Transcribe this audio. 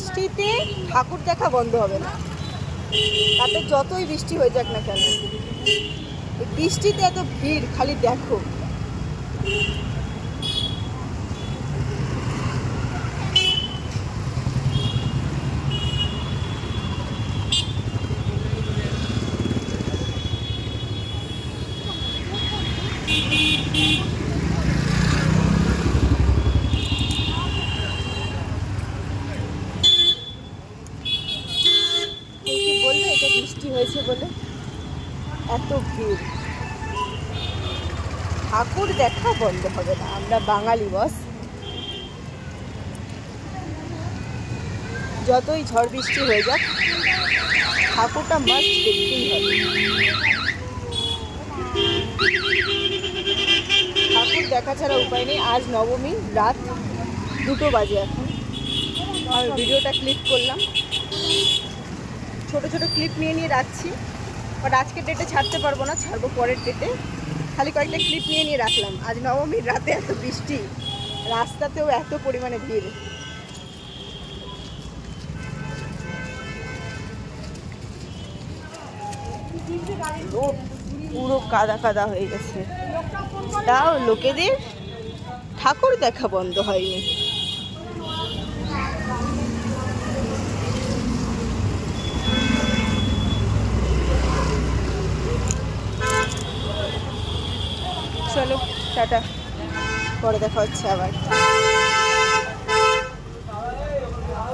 বৃষ্টিতে ঠাকুর দেখা বন্ধ হবে না, তাতে যতই বৃষ্টি হয়ে যাক না কেন। বৃষ্টিতে এত ভিড়, খালি দেখো। বলবে এটা বৃষ্টি হয়েছে বলে এত ভিড়, ঠাকুর দেখা বন্ধ হবে না। আমরা বাঙালি বস, যতই ঝড় বৃষ্টি হয়ে যাক ঠাকুরটা মাস্ট দেখতেই হবে। ঠাকুর দেখা ছাড়া উপায় নেই। আজ নবমী, রাত 2টো বাজে এখন। আমি ভিডিওটা ক্লিক করলাম, ছোট ছোট ক্লিপ নিয়ে নিয়ে রাখছি, বাট আজকের ডেটে ছাড়তে পারবো না, ছাড়বো পরের ডেটে। খালি কয়েকটা ক্লিপ নিয়ে নিয়ে রাখলাম। আজ নবমীর রাতে এত বৃষ্টি, রাস্তাতেও এত পরিমাণে ভিড়। পুরো কাদা কাদা হয়ে গেছে, তাও লোকেদের ঠাকুর দেখা বন্ধ হয়নি। চলো টাটা, পরে দেখা হচ্ছে আবার।